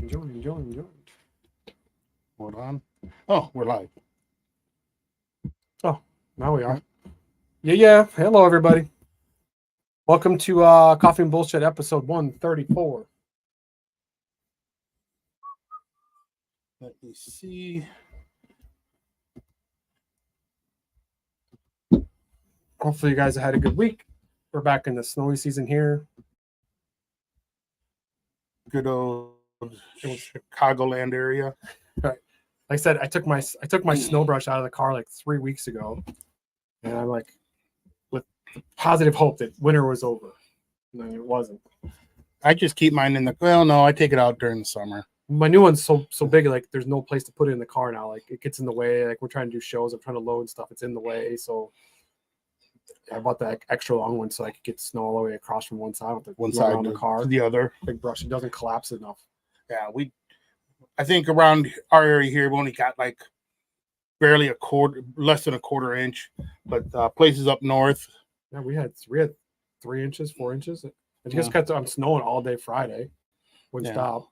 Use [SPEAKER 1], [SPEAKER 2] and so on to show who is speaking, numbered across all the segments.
[SPEAKER 1] Enjoy.
[SPEAKER 2] Hold on. Oh, we're live.
[SPEAKER 1] Oh, now we are. Yeah. Hello, everybody. Welcome to Coffee and Bullshit episode 134.
[SPEAKER 2] Let me see.
[SPEAKER 1] Hopefully, you guys have had a good week. We're back in the snowy season here.
[SPEAKER 2] Good old Chicagoland area.
[SPEAKER 1] Right. Like I said, I took my snow brush out of the car like 3 weeks ago, and I'm like, with the positive hope that winter was over, and then it wasn't.
[SPEAKER 2] I just keep mine in the. Well, no, I take it out during the summer.
[SPEAKER 1] My new one's so big, like there's no place to put it in the car now. Like it gets in the way. Like we're trying to do shows, I'm trying to load stuff. It's in the way, so I bought the extra long one so I could get snow all the way across from one side with the
[SPEAKER 2] One side
[SPEAKER 1] on the car.
[SPEAKER 2] to the other.
[SPEAKER 1] Big brush. It doesn't collapse enough.
[SPEAKER 2] Yeah, I think around our area here, we only got like barely less than a quarter inch, but places up north.
[SPEAKER 1] Yeah, we had 3 inches, 4 inches. It just kept on snowing all day Friday. Wouldn't stop.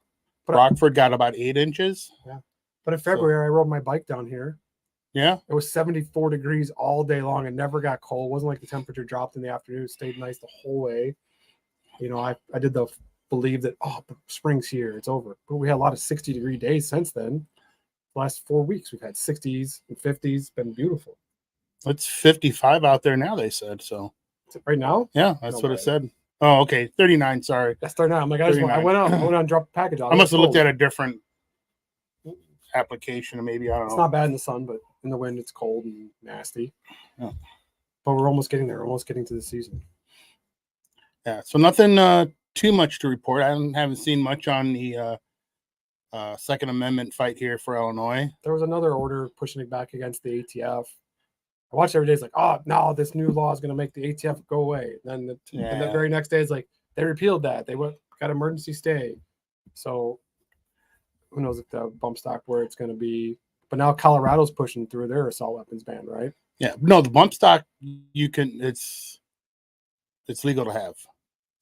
[SPEAKER 2] But Rockford got about 8 inches.
[SPEAKER 1] Yeah. But in February, I rode my bike down here.
[SPEAKER 2] Yeah.
[SPEAKER 1] It was 74 degrees all day long. It never got cold. It wasn't like the temperature dropped in the afternoon. It stayed nice the whole way. You know, I did believe that, spring's here. It's over. But we had a lot of 60-degree days since then. The last 4 weeks, we've had 60s and 50s. It's been beautiful.
[SPEAKER 2] It's 55 out there now, they said. So
[SPEAKER 1] right now?
[SPEAKER 2] Yeah, that's what it said. Oh, okay. 39. Sorry.
[SPEAKER 1] That's 39. I'm like, I went out and dropped a package off.
[SPEAKER 2] I must have looked at a different application, maybe. I don't know.
[SPEAKER 1] It's not bad in the sun, but in the wind, it's cold and nasty.
[SPEAKER 2] Yeah.
[SPEAKER 1] But we're almost getting there. We're almost getting to the season.
[SPEAKER 2] Yeah. So nothing too much to report. I haven't seen much on the Second Amendment fight here for Illinois.
[SPEAKER 1] There was another order pushing it back against the ATF. I watch every day. It's like, oh, no, this new law is going to make the ATF go away. And then the very next day, it's like they repealed that. They got emergency stay. So who knows if the bump stock where it's going to be. But now Colorado's pushing through their assault weapons ban, right?
[SPEAKER 2] Yeah. No, the bump stock, it's legal to have.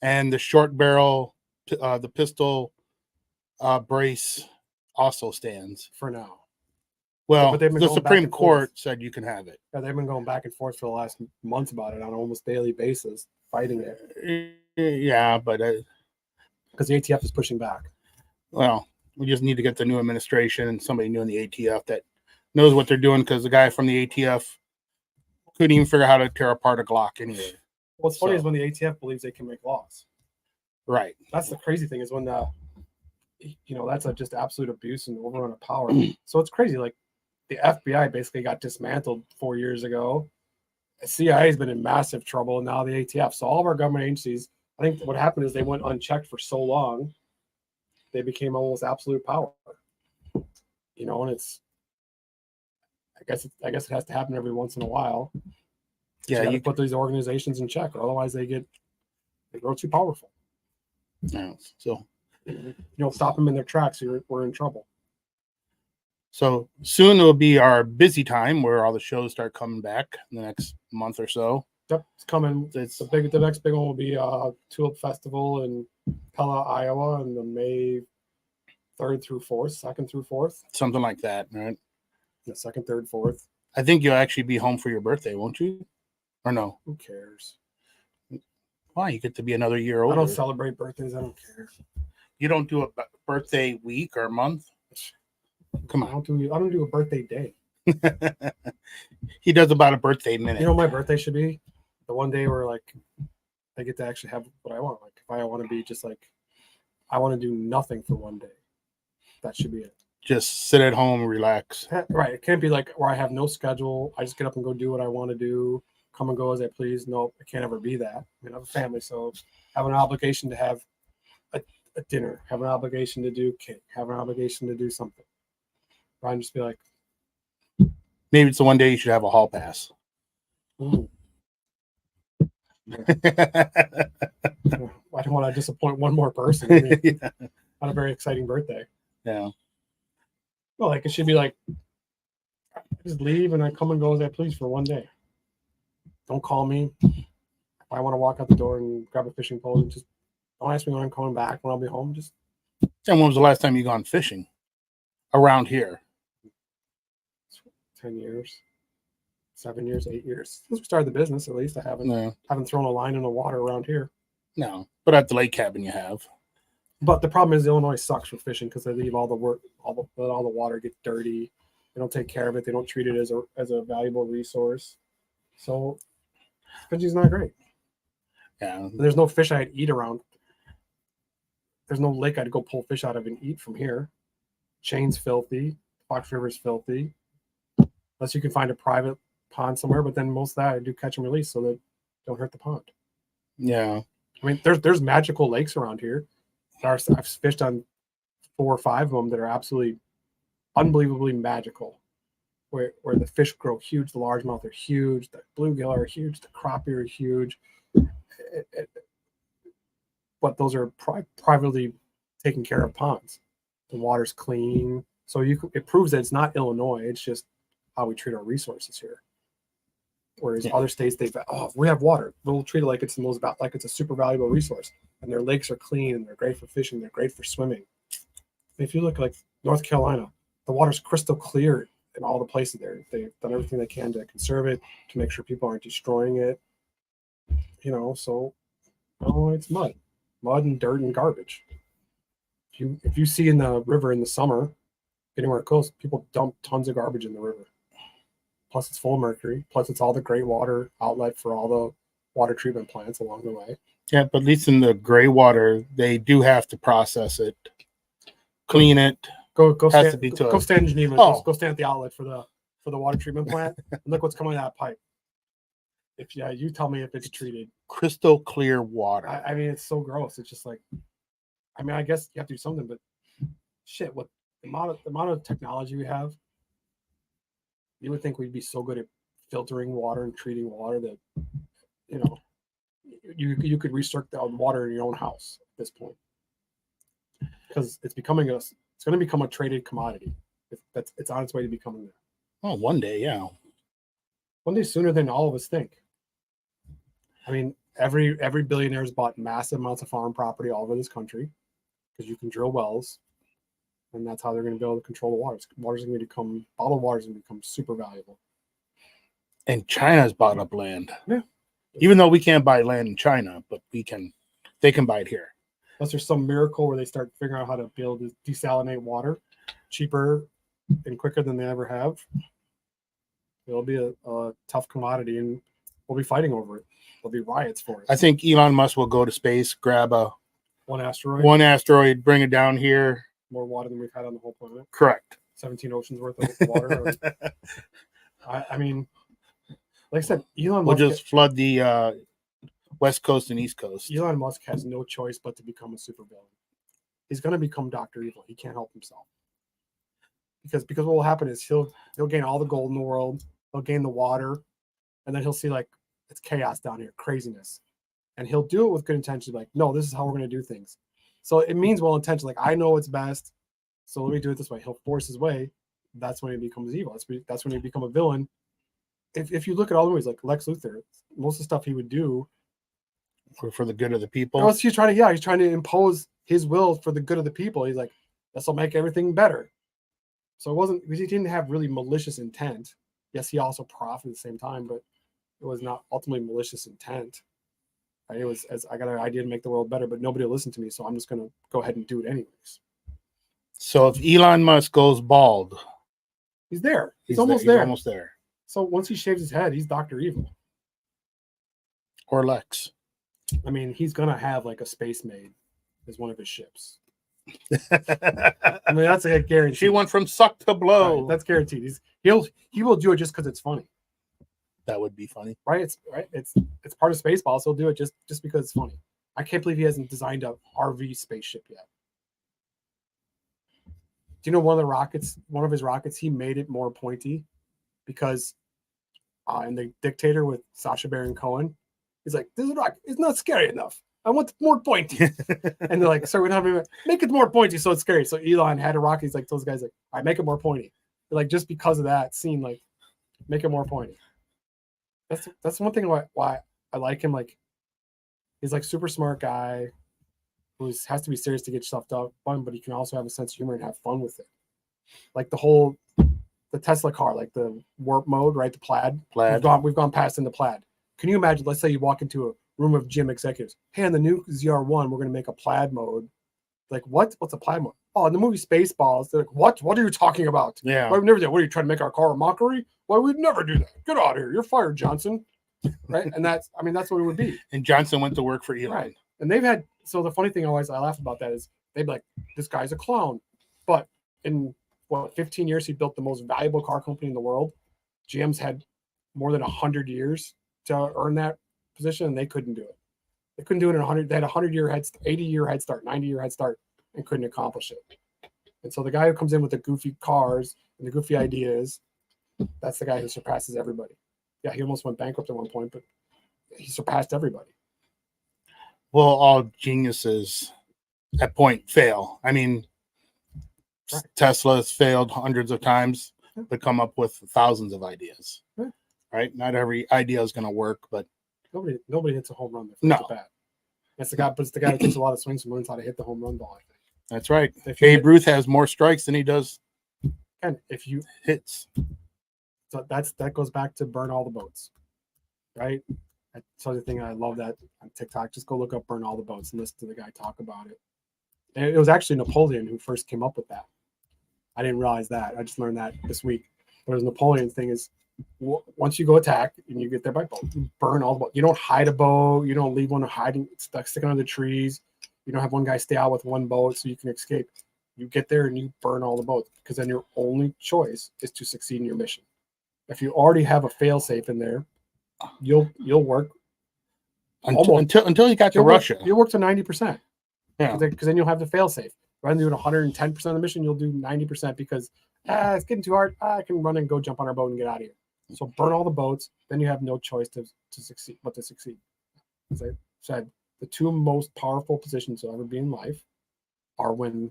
[SPEAKER 2] And the short barrel, the pistol brace also stands.
[SPEAKER 1] For now.
[SPEAKER 2] Well, the Supreme Court said you can have it.
[SPEAKER 1] Yeah, they've been going back and forth for the last months about it on an almost daily basis, fighting it.
[SPEAKER 2] Yeah, but
[SPEAKER 1] because the ATF is pushing back.
[SPEAKER 2] Well, we just need to get the new administration and somebody new in the ATF that knows what they're doing, because the guy from the ATF couldn't even figure out how to tear apart a Glock anyway.
[SPEAKER 1] What's funny is when the ATF believes they can make laws.
[SPEAKER 2] Right.
[SPEAKER 1] That's the crazy thing, is when that's just absolute abuse and overrun of power. So it's crazy. Like, the FBI basically got dismantled 4 years ago. The CIA has been in massive trouble, and now the ATF. So all of our government agencies, I think what happened is they went unchecked for so long, they became almost absolute power. You know, and I guess it has to happen every once in a while.
[SPEAKER 2] Yeah,
[SPEAKER 1] you put these organizations in check, or otherwise they grow too powerful.
[SPEAKER 2] Yeah, so
[SPEAKER 1] stop them in their tracks. We're in trouble.
[SPEAKER 2] So soon it'll be our busy time where all the shows start coming back in the next month or so.
[SPEAKER 1] Yep, it's coming. The next big one will be Tulip Festival in Pella, Iowa, on the May 3rd through 4th, 2nd through 4th.
[SPEAKER 2] Something like that, right?
[SPEAKER 1] Yeah, 2nd, 3rd, 4th.
[SPEAKER 2] I think you'll actually be home for your birthday, won't you? Or no?
[SPEAKER 1] Who cares?
[SPEAKER 2] Why? You get to be another year older.
[SPEAKER 1] I don't celebrate birthdays. I don't care.
[SPEAKER 2] You don't do a birthday week or month? Come on.
[SPEAKER 1] I don't do a birthday day.
[SPEAKER 2] He does about a birthday minute.
[SPEAKER 1] You know what my birthday should be? The one day where, like, I get to actually have what I want. Like, if I want to be just like, I want to do nothing for one day. That should be it.
[SPEAKER 2] Just sit at home and relax.
[SPEAKER 1] Right. It can't be like where I have no schedule. I just get up and go do what I want to do. Come and go as I please. No, it can't ever be that. I mean, I have a family, so I have an obligation to have a dinner, have an obligation to do cake, have an obligation to do something. Ryan just be like,
[SPEAKER 2] maybe it's the one day you should have a hall pass.
[SPEAKER 1] I don't want to disappoint one more person. I mean, on a very exciting birthday.
[SPEAKER 2] Yeah.
[SPEAKER 1] Well, like, it should be like, I just leave and I come and go as I please for one day. Don't call me. If I want to walk out the door and grab a fishing pole, and just don't ask me when I'm coming back, when I'll be home. Just
[SPEAKER 2] And when was the last time you gone fishing around here?
[SPEAKER 1] 10 years, 7 years, 8 years since we started the business. At least I
[SPEAKER 2] No,
[SPEAKER 1] haven't thrown a line in the water around here.
[SPEAKER 2] no. But at the lake cabin, you have.
[SPEAKER 1] But the problem is Illinois sucks for fishing because they leave all the work, all the water gets dirty. They don't take care of it. They don't treat it as a valuable resource. So fishing's not great.
[SPEAKER 2] Yeah,
[SPEAKER 1] And there's no fish I'd eat around. There's no lake I'd go pull fish out of and eat from here. Chain's filthy. Fox River's filthy. Unless you can find a private pond somewhere, but then most of that I do catch and release so that don't hurt the pond.
[SPEAKER 2] yeah.
[SPEAKER 1] I mean, there's magical lakes around here. I've fished on 4 or 5 of them that are absolutely unbelievably magical, where the fish grow huge, the largemouth are huge, the bluegill are huge, the crappie are huge. But those are privately taken care of ponds. The water's clean, so it proves that it's not Illinois. It's just how we treat our resources here. Whereas other states, we have water. We'll treat it like it's like it's a super valuable resource. And their lakes are clean and they're great for fishing. They're great for swimming. If you look like North Carolina, the water's crystal clear in all the places there. They've done everything they can to conserve it, to make sure people aren't destroying it. So it's mud and dirt and garbage. If you see in the river in the summer, anywhere it goes, people dump tons of garbage in the river. Plus it's full of mercury. Plus it's all the great water outlet for all the water treatment plants along the way.
[SPEAKER 2] Yeah, but at least in the gray water, they do have to process it, clean it.
[SPEAKER 1] Go
[SPEAKER 2] Has
[SPEAKER 1] stand,
[SPEAKER 2] to be
[SPEAKER 1] go
[SPEAKER 2] tough.
[SPEAKER 1] stand in Geneva.
[SPEAKER 2] Oh.
[SPEAKER 1] Go stand at the outlet for the water treatment plant. And look what's coming out of that pipe. You tell me if it's treated.
[SPEAKER 2] Crystal clear water.
[SPEAKER 1] I mean, it's so gross. It's just like, I mean, I guess you have to do something, but shit, what the amount of technology we have, you would think we'd be so good at filtering water and treating water that, you could recirculate the water in your own house at this point, because it's going to become a traded commodity. It's on its way to becoming that.
[SPEAKER 2] Oh, one day, yeah.
[SPEAKER 1] One day sooner than all of us think. I mean, every billionaire's bought massive amounts of farm property all over this country because you can drill wells, and that's how they're going to be able to control the waters. Bottled water is going to become super valuable.
[SPEAKER 2] And China's bought up land.
[SPEAKER 1] Yeah.
[SPEAKER 2] Even though we can't buy land in China, but they can buy it here.
[SPEAKER 1] Unless there's some miracle where they start figuring out how to be able to desalinate water cheaper and quicker than they ever have. It'll be a tough commodity, and we'll be fighting over it. There'll be riots for it.
[SPEAKER 2] I think Elon Musk will go to space, grab
[SPEAKER 1] one asteroid,
[SPEAKER 2] bring it down here.
[SPEAKER 1] More water than we've had on the whole planet.
[SPEAKER 2] Correct.
[SPEAKER 1] 17 oceans worth of water. I mean, like I said, Elon
[SPEAKER 2] We'll
[SPEAKER 1] Musk
[SPEAKER 2] just flood the West Coast and East Coast.
[SPEAKER 1] Elon Musk has no choice but to become a supervillain. He's going to become Dr. Evil. He can't help himself. Because what will happen is he'll gain all the gold in the world. He'll gain the water, and then he'll see like it's chaos down here, craziness, and he'll do it with good intention. Like, no, this is how we're going to do things. So it means well intentioned. Like, I know what's best, so let me do it this way. He'll force his way. That's when he becomes evil. That's when he become a villain. If you look at all the movies, like Lex Luthor, most of the stuff he would do
[SPEAKER 2] for the good of the people.
[SPEAKER 1] He's trying to impose his will for the good of the people. He's like, this will make everything better. So he didn't have really malicious intent. Yes, he also profited at the same time, but it was not ultimately malicious intent. Right? It was, as I got an idea to make the world better, but nobody will listen to me, so I'm just going to go ahead and do it anyways.
[SPEAKER 2] So if Elon Musk goes bald,
[SPEAKER 1] he's there. He's almost there.
[SPEAKER 2] He's almost there.
[SPEAKER 1] So once he shaves his head, he's Dr. Evil.
[SPEAKER 2] Or Lex.
[SPEAKER 1] I mean, he's going to have like a Space Maid as one of his ships. I mean, that's a guarantee.
[SPEAKER 2] She went from suck to blow.
[SPEAKER 1] Right, that's guaranteed. He will do it just because it's funny.
[SPEAKER 2] That would be funny,
[SPEAKER 1] right? It's part of Spaceballs. He'll do it just because it's funny. I can't believe he hasn't designed a RV spaceship yet. Do you know one of his rockets, he made it more pointy because in The Dictator with Sacha Baron Cohen, he's like, this rocket is not scary enough. I want it more pointy. And they're like, sir, we don't have make it more pointy so it's scary. So Elon had a rocket. He's like, those guys like, all right, make it more pointy. They're like, just because of that scene, like, make it more pointy. That's one thing why I like him. Like, he's like super smart guy. has to be serious to get stuff done, but he can also have a sense of humor and have fun with it. Like the Tesla car, like the warp mode, right? The plaid. We've gone past in the plaid. Can you imagine? Let's say you walk into a room of gym executives. Hey, in the new ZR1, we're going to make a plaid mode. Like, what? What's a plaid mode? Oh, in the movie Spaceballs, they're like, what? What are you talking about?
[SPEAKER 2] Yeah.
[SPEAKER 1] Why would we never do that? What are you trying to make our car a mockery? Why we'd never do that? Get out of here. You're fired, Johnson. Right? And that's what it would be.
[SPEAKER 2] And Johnson went to work for Elon.
[SPEAKER 1] Right. And they've had, so the funny thing I laugh about that is they'd be like, this guy's a clown. But in 15 years, he built the most valuable car company in the world. GM's had more than 100 years to earn that position, and they couldn't do it. They couldn't do it in 100. They had 100-year head, 80-year head start, 90-year head start, and couldn't accomplish it. And so the guy who comes in with the goofy cars and the goofy ideas, that's the guy who surpasses everybody. Yeah, he almost went bankrupt at one point, but he surpassed everybody.
[SPEAKER 2] Well, all geniuses at point fail. I mean, right. Tesla has failed hundreds of times, but come up with thousands of ideas. Yeah. Right? Not every idea is going to work, but
[SPEAKER 1] nobody hits a home run.
[SPEAKER 2] No,
[SPEAKER 1] bat. It's the guy who takes a lot of swings and learns how to hit the home run ball. I think
[SPEAKER 2] that's right. Babe Ruth has more strikes than he does.
[SPEAKER 1] And if you
[SPEAKER 2] hits,
[SPEAKER 1] so that goes back to burn all the boats, right? That's the thing. I love that on TikTok. Just go look up "burn all the boats" and listen to the guy talk about it. And it was actually Napoleon who first came up with that. I didn't realize that. I just learned that this week. But his Napoleon thing is, once you go attack and you get there by boat, you burn all the boat. You don't hide a boat. You don't leave one hiding, sticking under the trees. You don't have one guy stay out with one boat so you can escape. You get there and you burn all the boats, because then your only choice is to succeed in your mission. If you already have a fail-safe in there, you'll work
[SPEAKER 2] until you got to Russia.
[SPEAKER 1] You'll work to 90%.
[SPEAKER 2] Yeah,
[SPEAKER 1] because then you'll have the fail-safe. Rather than doing 110% of the mission, you'll do 90% because it's getting too hard. I can run and go jump on our boat and get out of here. So burn all the boats. Then you have no choice to succeed but to succeed. As I said, the two most powerful positions you'll ever be in life are when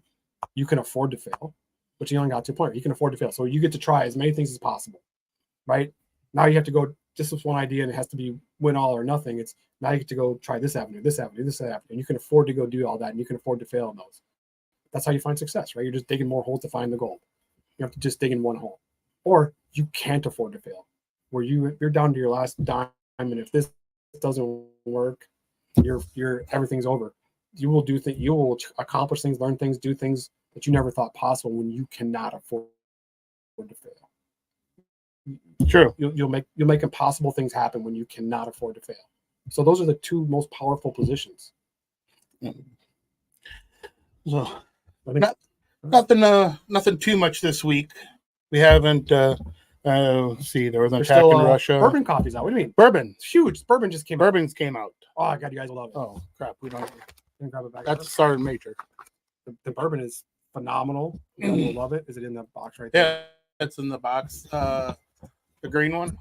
[SPEAKER 1] you can afford to fail, but you only got to a point where you can afford to fail. So you get to try as many things as possible, right? Now you have to go just with one idea, and it has to be win all or nothing. It's now you get to go try this avenue, this avenue, this avenue, and you can afford to go do all that, and you can afford to fail in those. That's how you find success, right? You're just digging more holes to find the gold. You have to just dig in one hole, or you can't afford to fail, where you're down to your last dime, and if this doesn't work, you're everything's over. You will you will accomplish things, learn things, do things that you never thought possible when you cannot afford to fail.
[SPEAKER 2] True.
[SPEAKER 1] You'll make impossible things happen when you cannot afford to fail. So those are the two most powerful positions.
[SPEAKER 2] So nothing too much this week. We haven't let's see, there was an attack in Russia.
[SPEAKER 1] Bourbon coffee's out. What do you mean?
[SPEAKER 2] Bourbon.
[SPEAKER 1] It's huge. Bourbon just came out.
[SPEAKER 2] Bourbon's came out.
[SPEAKER 1] Oh God, you guys will love it.
[SPEAKER 2] Oh crap. We don't
[SPEAKER 1] grab it back.
[SPEAKER 2] That's the Sergeant Major.
[SPEAKER 1] The bourbon is phenomenal. You guys will love it. Is it in the box right there?
[SPEAKER 2] Yeah, it's in the box. The green one.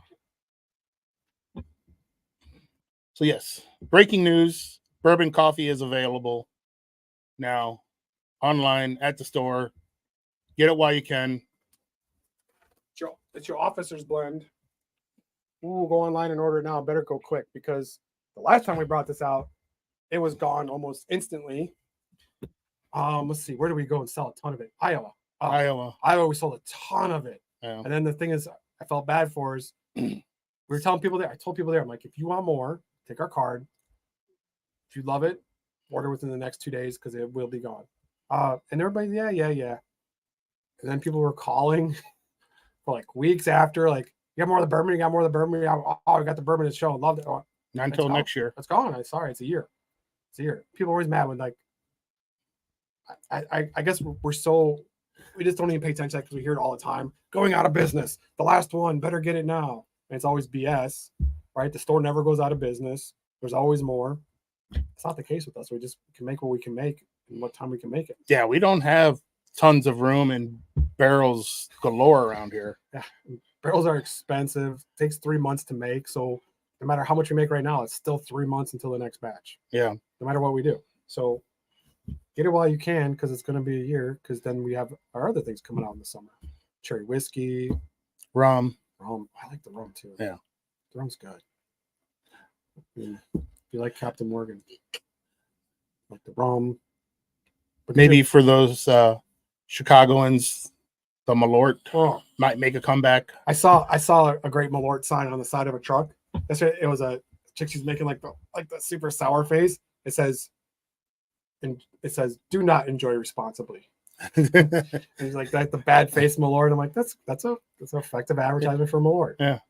[SPEAKER 2] So yes, breaking news: bourbon coffee is available now, online at the store. Get it while you can.
[SPEAKER 1] It's your officer's blend. Ooh, go online and order it now. Better go quick, because the last time we brought this out, it was gone almost instantly. Let's see, where do we go and sell a ton of it? Iowa.
[SPEAKER 2] Iowa,
[SPEAKER 1] we sold a ton of it.
[SPEAKER 2] Yeah.
[SPEAKER 1] And then the thing is, I felt bad for is we were telling people there. I told people there, I'm like, if you want more, take our card. If you love it, order within the next 2 days because it will be gone. And everybody, yeah. And then people were calling for like weeks after, like, you got more of the bourbon? You got more of the bourbon? I got the bourbon at the show. Loved it.
[SPEAKER 2] Not until next year.
[SPEAKER 1] It's gone. I'm sorry. It's a year. People are always mad when, like, I guess we just don't even pay attention to that because we hear it all the time. Going out of business. The last one, better get it now. And it's always BS, right? The store never goes out of business. There's always more. It's not the case with us. We can make what we can make and what time we can make it.
[SPEAKER 2] Yeah, we don't have tons of room and barrels galore around here.
[SPEAKER 1] Yeah, barrels are expensive. It takes 3 months to make. So no matter how much we make right now, it's still 3 months until the next batch.
[SPEAKER 2] Yeah.
[SPEAKER 1] No matter what we do. So get it while you can, because it's going to be a year, because then we have our other things coming out in the summer. Cherry whiskey.
[SPEAKER 2] Rum.
[SPEAKER 1] I like the rum too.
[SPEAKER 2] Yeah.
[SPEAKER 1] The rum's good. If you like Captain Morgan. Like the rum. But
[SPEAKER 2] Maybe for those Chicagoans, the Malort
[SPEAKER 1] oh,
[SPEAKER 2] might make a comeback.
[SPEAKER 1] I saw a great Malort sign on the side of a truck. It was a chick. She's making like the super sour face. It says, "Do not enjoy responsibly." And he's like that the bad face Malort. I'm like, that's an effective advertisement for Malort.
[SPEAKER 2] Yeah.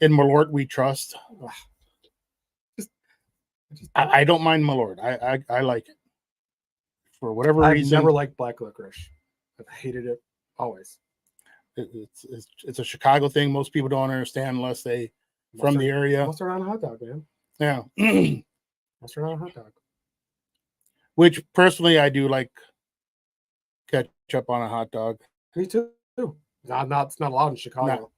[SPEAKER 2] In Malort, we trust. I don't mind Malort. I like it for whatever
[SPEAKER 1] I've
[SPEAKER 2] reason.
[SPEAKER 1] never liked black licorice. I've hated it always.
[SPEAKER 2] It's a Chicago thing. Most people don't understand unless they from the area.
[SPEAKER 1] Mustard on a hot dog, man.
[SPEAKER 2] Yeah.
[SPEAKER 1] Mustard on a hot dog.
[SPEAKER 2] Which personally I do like ketchup on a hot dog.
[SPEAKER 1] Me too. It's not allowed in Chicago.
[SPEAKER 2] No.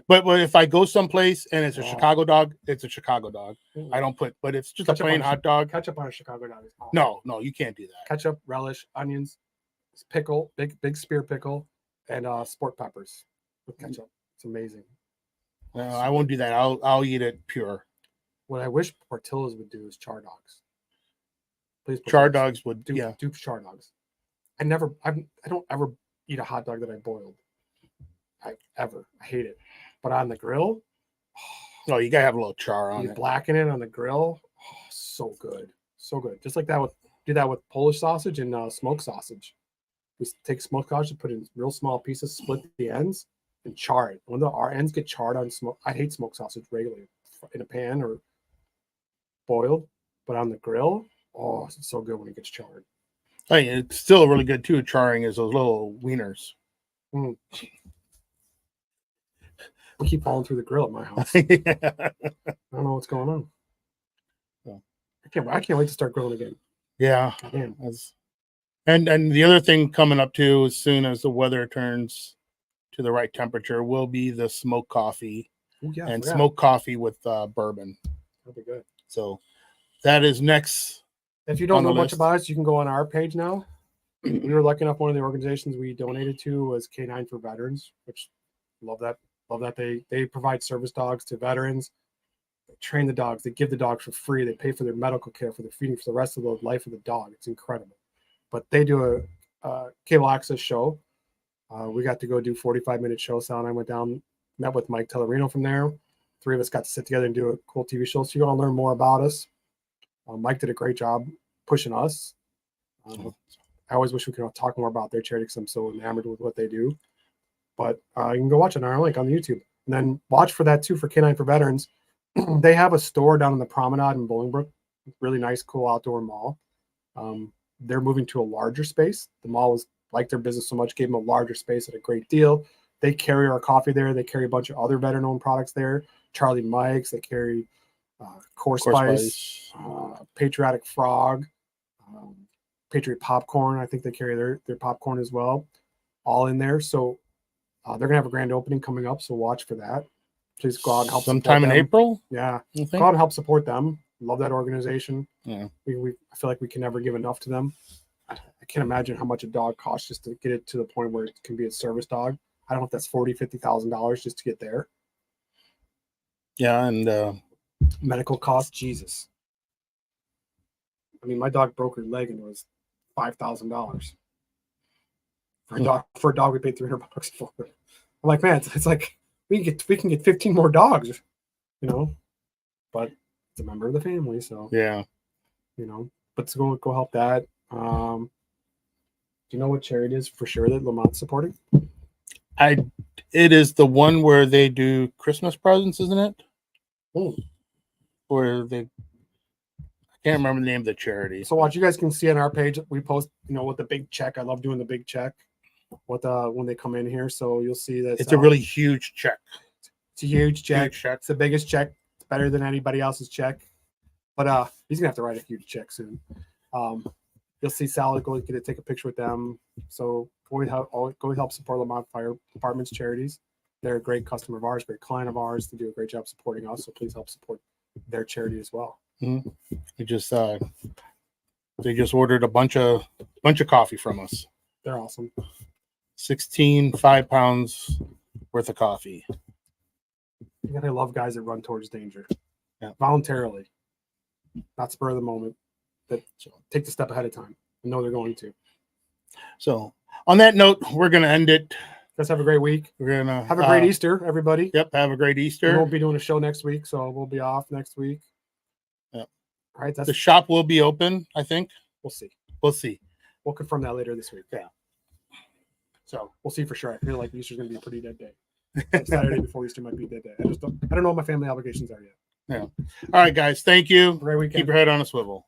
[SPEAKER 2] But if I go someplace and it's a
[SPEAKER 1] Oh.
[SPEAKER 2] Chicago dog, it's a Chicago dog. I don't put, but it's just
[SPEAKER 1] Ketchup
[SPEAKER 2] a plain
[SPEAKER 1] on a
[SPEAKER 2] hot dog.
[SPEAKER 1] Ketchup on a Chicago dog is awesome.
[SPEAKER 2] No, you can't do that.
[SPEAKER 1] Ketchup, relish, onions, pickle, big spear pickle, and sport peppers with ketchup. It's amazing.
[SPEAKER 2] No, I won't do that. I'll eat it pure.
[SPEAKER 1] What I wish Portillo's would do is char dogs. Please,
[SPEAKER 2] Char
[SPEAKER 1] Portillo's,
[SPEAKER 2] dogs would
[SPEAKER 1] do char dogs. I don't ever eat a hot dog that I boiled. I hate it. But on the grill,
[SPEAKER 2] No, you gotta have a little char on
[SPEAKER 1] you
[SPEAKER 2] it.
[SPEAKER 1] blacken it on the grill. Oh, so good. So good. Just like that do that with Polish sausage and smoked sausage. We take smoked sausage, put it in real small pieces, split the ends, and char it. When our ends get charred on smoke, I hate smoked sausage regularly in a pan or boiled, but on the grill, oh, it's so good when it gets charred.
[SPEAKER 2] Hey, it's still really good too. Charring is those little wieners.
[SPEAKER 1] We keep falling through the grill at my house.
[SPEAKER 2] Yeah.
[SPEAKER 1] I don't know what's going on.
[SPEAKER 2] Yeah.
[SPEAKER 1] I can't wait to start grilling again.
[SPEAKER 2] Yeah.
[SPEAKER 1] Damn.
[SPEAKER 2] And the other thing coming up too, as soon as the weather turns to the right temperature, will be the smoked coffee
[SPEAKER 1] Ooh, yeah,
[SPEAKER 2] and smoked coffee with bourbon.
[SPEAKER 1] That'll be good.
[SPEAKER 2] So that is next.
[SPEAKER 1] If you don't
[SPEAKER 2] on the
[SPEAKER 1] know much
[SPEAKER 2] list.
[SPEAKER 1] about us, you can go on our page now. We were lucky enough. One of the organizations we donated to was Canine for Veterans, which love that. Love that they provide service dogs to veterans. They train the dogs. They give the dogs for free. They pay for their medical care, for their feeding, for the rest of the life of the dog. It's incredible. But they do a cable access show. We got to go do 45-minute show. Sal and I went down, met with Mike Tellerino from there. Three of us got to sit together and do a cool TV show. So you're going to learn more about us. Mike did a great job pushing us. I always wish we could talk more about their charity because I'm so enamored with what they do. But you can go watch it on our link on the YouTube. And then watch for that too for Canine for Veterans. They have a store down in the Promenade in Bolingbrook. Really nice, cool outdoor mall. They're moving to a larger space. The mall was liked their business so much, gave them a larger space at a great deal. They carry our coffee there. They carry a bunch of other veteran-owned products there. Charlie Mike's. They carry Core Spice, Patriotic Frog, Patriot Popcorn. I think they carry their popcorn as well, all in there. So they're gonna have a grand opening coming up. So watch for that. Please go out and help.
[SPEAKER 2] Sometime in April.
[SPEAKER 1] Yeah, go out and help support them. Love that organization.
[SPEAKER 2] Yeah,
[SPEAKER 1] I feel like we can never give enough to them. I can't imagine how much a dog costs just to get it to the point where it can be a service dog. I don't know if that's $40,000-$50,000 just to get there.
[SPEAKER 2] Yeah, and
[SPEAKER 1] medical costs, Jesus. I mean, my dog broke her leg and it was $5,000 for a dog we paid $300 for. I'm like, man, it's like we can get 15 more dogs, but it's a member of the family, so
[SPEAKER 2] yeah,
[SPEAKER 1] but to go help that. Do you know what charity it is for sure that Lamont's supporting?
[SPEAKER 2] It is the one where they do Christmas presents, isn't it? Where they, I can't remember the name of the charity.
[SPEAKER 1] So watch, you guys can see on our page we post, with the big check. I love doing the big check. When they come in here, so you'll see that
[SPEAKER 2] it's a really huge check.
[SPEAKER 1] It's a huge check.
[SPEAKER 2] Huge check.
[SPEAKER 1] It's the biggest check. It's better than anybody else's check. But he's gonna have to write a huge check soon. You'll see Sal go get to take a picture with them. So go help support Lamont Fire Department's charities. They're a great customer of ours, great client of ours. They do a great job supporting us. So please help support their charity as well.
[SPEAKER 2] Mm-hmm. They just ordered a bunch of coffee from us.
[SPEAKER 1] They're awesome.
[SPEAKER 2] 5 pounds worth of coffee.
[SPEAKER 1] You gotta love guys that run towards danger.
[SPEAKER 2] Yeah.
[SPEAKER 1] Voluntarily, not spur of the moment. That take the step ahead of time and know they're going to.
[SPEAKER 2] So on that note, we're gonna end it.
[SPEAKER 1] Guys, have a great week.
[SPEAKER 2] We're gonna
[SPEAKER 1] Have a great Easter, everybody.
[SPEAKER 2] Yep, have a great
[SPEAKER 1] We
[SPEAKER 2] Easter.
[SPEAKER 1] won't be doing a show next week, so we'll be off next week.
[SPEAKER 2] Yep.
[SPEAKER 1] All right,
[SPEAKER 2] The shop will be open, I think.
[SPEAKER 1] we'll see.
[SPEAKER 2] We'll see.
[SPEAKER 1] We'll confirm that later this week.
[SPEAKER 2] Yeah.
[SPEAKER 1] So we'll see for sure. I feel like Easter's gonna be a pretty dead day. Like Saturday before Easter might be a dead day. I don't know what my family obligations are yet.
[SPEAKER 2] All right, guys. Thank you.
[SPEAKER 1] Great weekend.
[SPEAKER 2] Keep your head on a swivel.